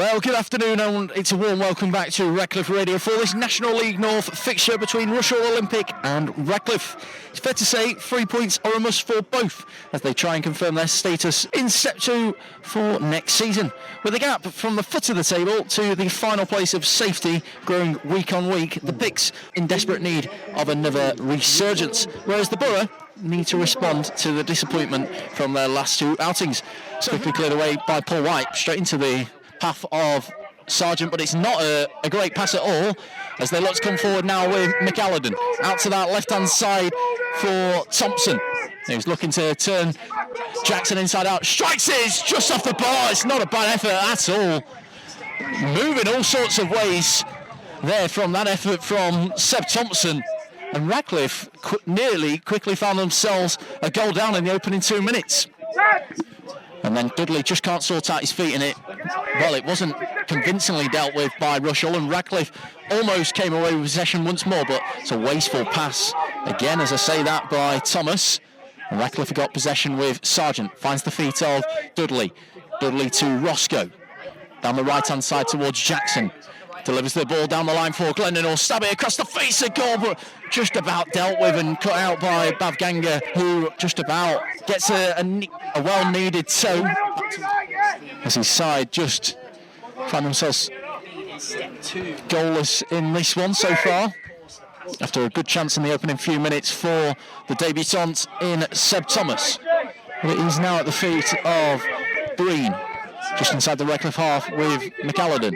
Well, good afternoon and it's a warm welcome back to Radcliffe Radio for this National League North fixture between Rushall Olympic and Radcliffe. It's fair to say 3 points are a must for both as they try and confirm their status in Step 2 for next season, with the gap from the foot of the table to the final place of safety growing week on week. The Picts in desperate need of another resurgence, whereas the Borough need to respond to the disappointment from their last two outings. Quickly cleared away by Paul White, straight into the path of Sargent, but it's not a great pass at all as they look to come forward now with McAlladon out to that left hand side for Thompson, who's looking to turn Jackson inside out, strikes it just off the bar. It's not a bad effort at all, moving all sorts of ways there from that effort from Seb Thompson, and Radcliffe nearly quickly found themselves a goal down in the opening 2 minutes. And then Dudley just can't sort out his feet in it. Well, it wasn't convincingly dealt with by Rushall, and Radcliffe almost came away with possession once more, but it's a wasteful pass. Again, as I say that, by Thomas. And Radcliffe got possession with Sargent. Finds the feet of Dudley. Dudley to Roscoe. Down the right-hand side towards Jackson. Delivers the ball down the line for Glendon, or stab it across the face of goal, but just about dealt with and cut out by Bavganga, who just about gets a well-needed toe as his side just find themselves goalless in this one so far, after a good chance in the opening few minutes for the debutant in Seb Thomas. But it is now at the feet of Green, just inside the Radcliffe half with McAlladon.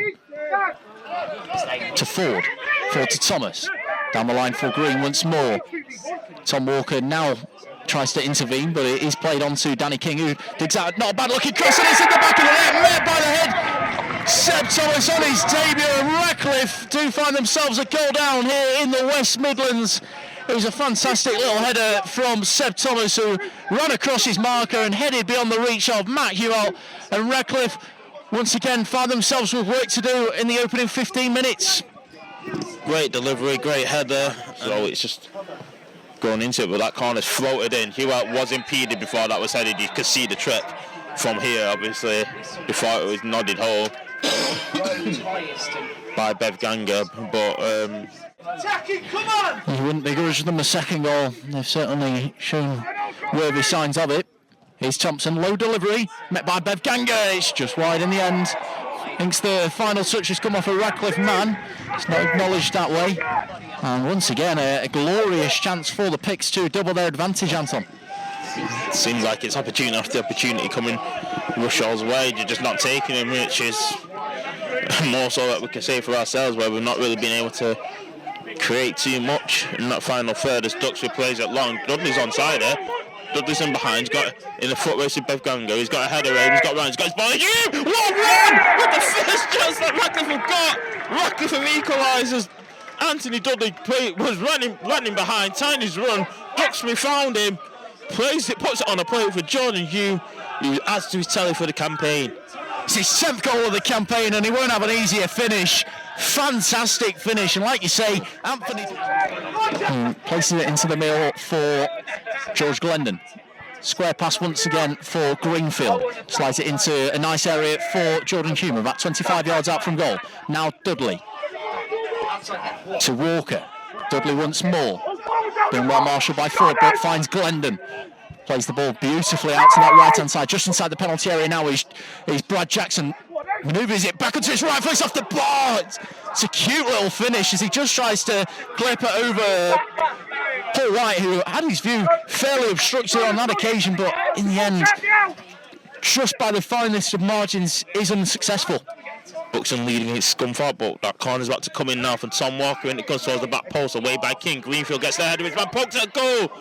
To Ford to Thomas, down the line for Green once more. Tom Walker now tries to intervene, but it is played on to Danny King, who digs out not a bad looking cross, and it's in the back of the net, met by the head. Seb Thomas on his debut, and Radcliffe do find themselves a goal down here in the West Midlands. It was a fantastic little header from Seb Thomas, who ran across his marker and headed beyond the reach of Matt Hewell, and Radcliffe once again found themselves with work to do in the opening 15 minutes. Great delivery, great header. So it's just going into it, but that corner's floated in. Hewett was impeded before that was headed. You could see the trip from here, obviously, before it was nodded home by Bavganga. But you wouldn't begrudge them a second goal. They've certainly shown worthy signs of it. Here's Thompson, low delivery, met by Bavganga. It's just wide in the end. Thinks the final touch has come off a Radcliffe man. It's not acknowledged that way. And once again, a glorious chance for the Picts to double their advantage, Anton. It seems like it's opportunity after opportunity coming Rushall's way. You're just not taking them, which is more so that we can say for ourselves, where we've not really been able to create too much in that final third as Duxbury plays it long. Dudley's onside here. Dudley's in behind, he's got in the foot race with Bavganga, he's got a header in, he's got Ryan, he's got his ball. What run! With the first chance that Radcliffe have got! Radcliffe have equalisers. Anthony Dudley was running behind, Tiny's run. Duxbury found him, plays it, puts it on a plate for Jordan Hugh, who adds to his tally for the campaign. It's his 10th goal of the campaign, and he won't have an easier finish. Fantastic finish, and like you say, Anthony places it into the middle for George Glendon. Square pass once again for Greenfield. Slides it into a nice area for Jordan Hume, about 25 yards out from goal. Now Dudley to Walker. Dudley once more. Being well marshalled by Ford, but finds Glendon. Plays the ball beautifully out to that right-hand side, just inside the penalty area now is Brad Jackson. Manoeuvres it back onto his right foot off the bar. It's a cute little finish as he just tries to clip it over Paul White, who had his view fairly obstructed on that occasion, but in the end, just by the finest of margins, is unsuccessful. Buxton leading his Scunthorpe, but that corner's about to come in now from Tom Walker, and it goes towards the back post, away by King. Greenfield gets the head of his man, pokes at goal.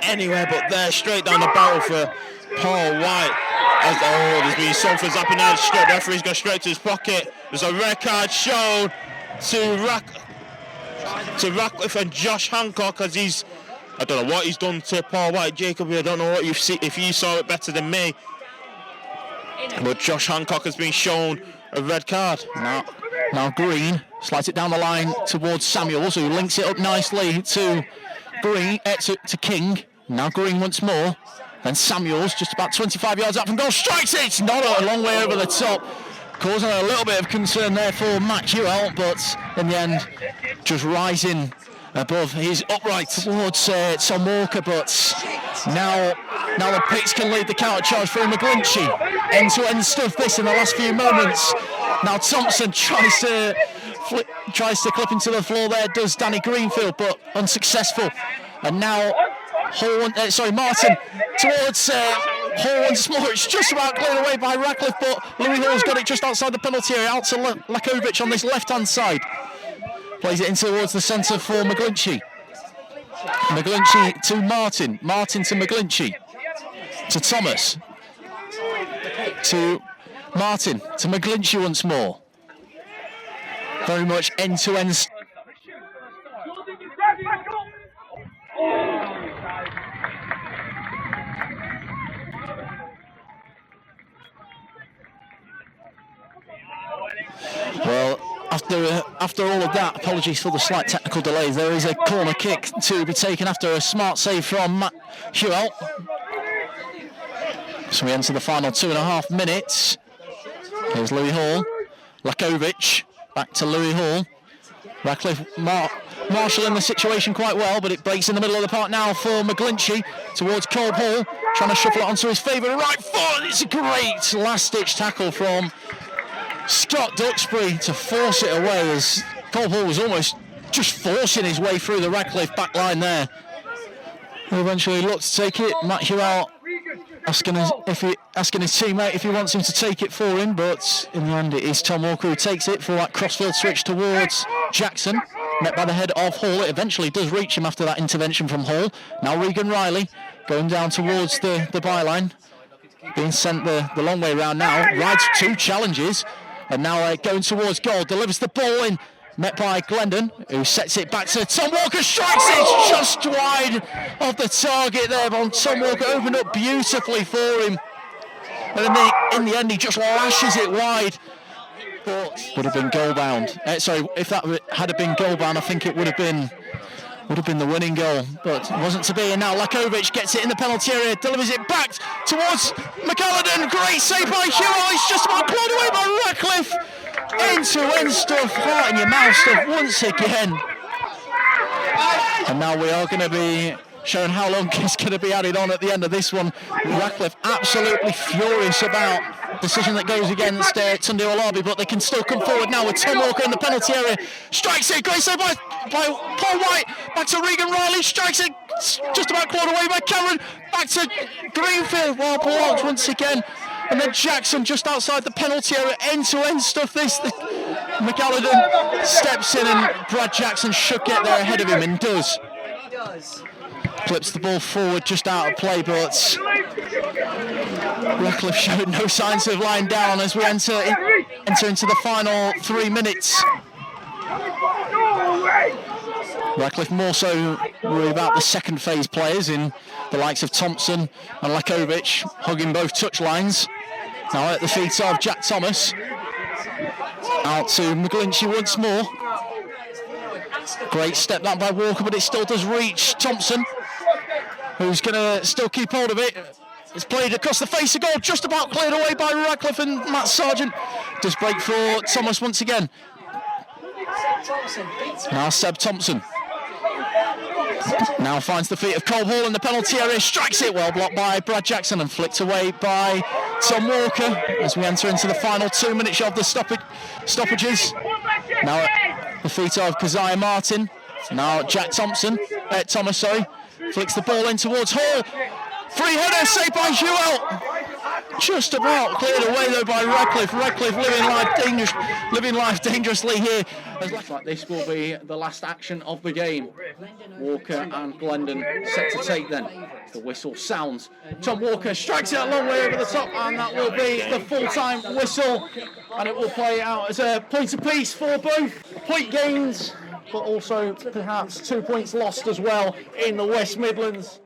Anywhere but there, straight down the barrel for Paul White. There's been something's happening now. The referee's gone straight to his pocket. There's a red card shown to Radcliffe and Josh Hancock as I don't know what he's done to Paul White. Jacob, I don't know what you've seen, if you saw it better than me. But Josh Hancock has been shown a red card. Now Green slides it down the line towards Samuels, who links it up nicely to Green, to King. Now Green once more. Then Samuels, just about 25 yards out from goal, strikes it! It's not a long way over the top. causing a little bit of concern there for Matt Hewell, but in the end, just rising above his upright towards Tom Walker, but now the Picts can lead the counter charge through McGlinchey. End-to-end stuff this in the last few moments. Now Thompson tries to clip into the floor there, does Danny Greenfield, but unsuccessful. And now Martin towards Hall once more. It's just about cleared away by Radcliffe, but Louis Hall's got it just outside the penalty area, out to Lakovic on this left-hand side. Plays it in towards the centre for McGlinchey. McGlinchey to Martin. Martin to McGlinchey. To Thomas. To Martin. To McGlinchey once more. Very much end-to-end. Well, after all of that, apologies for the slight technical delays, there is a corner kick to be taken after a smart save from Matt Hewell. So we enter the final 2.5 minutes. Here's Louis Hall. Lakovic, back to Louis Hall. Radcliffe marshalling the situation quite well, but it breaks in the middle of the park now for McGlinchey towards Colb Hall, trying to shuffle it onto his favourite right foot. It's a great last-ditch tackle from Scott Duxbury to force it away, as Colb Hall was almost just forcing his way through the Radcliffe back line there. He eventually looked to take it. Matt Hewell asking his teammate if he wants him to take it for him, but in the end it is Tom Walker who takes it for that crossfield switch towards Jackson, met by the head of Hall. It eventually does reach him after that intervention from Hall. Now Regan Riley going down towards the byline, being sent the long way round now, rides 2 challenges, and now going towards goal, delivers the ball in, met by Glendon, who sets it back to Tom Walker, strikes it just wide of the target there, but Tom Walker opened up beautifully for him, and in the end he just lashes it wide, but would have been goal bound. If that had been goal bound, I think it would have been the winning goal, but it wasn't to be. And now Lakovic gets it in the penalty area, delivers it back towards McAllidan. Great save by Hewell. It's just about cleared away by Radcliffe. End-to-end stuff, heart in your mouth stuff once again. And now we are going to be showing how long is going to be added on at the end of this one. Radcliffe absolutely furious about decision that goes against Tunde Olabi, but they can still come forward now with Tom Walker in the penalty area. Strikes it, great save by Paul White, back to Regan Riley, strikes it, just about clawed away by Cameron, back to Greenfield, well blocked once again, and then Jackson just outside the penalty area, end-to-end stuff this. McAllidan steps in and Brad Jackson should get there ahead of him, and does. Clips the ball forward just out of play, but Radcliffe showed no signs of lying down as we enter into the final 3 minutes. Radcliffe more so worried about the second phase players in the likes of Thompson and Lakovic, hugging both touch lines. Now at the feet of Jack Thomas. Out to McGlinchey once more. Great step that by Walker, but it still does reach Thompson, who's going to still keep hold of it. It's played across the face of goal, just about cleared away by Radcliffe, and Matt Sargent does break for Thomas once again. Now Seb Thompson. Now finds the feet of Colb Hall in the penalty area, strikes it, well blocked by Brad Jackson and flicked away by Tom Walker as we enter into the final 2 minutes of the stoppages. Now at the feet of Keziah Martin. Now Jack Thomas, flicks the ball in towards Hall. Free header saved by Hewell. Just about cleared away though by Radcliffe. Radcliffe living life dangerously here. Like this will be the last action of the game. Walker and Glendon set to take then. The whistle sounds. Tom Walker strikes it a long way over the top, and that will be the full-time whistle. And it will play out as a point apiece for both. Point gains, but also perhaps 2 points lost as well in the West Midlands.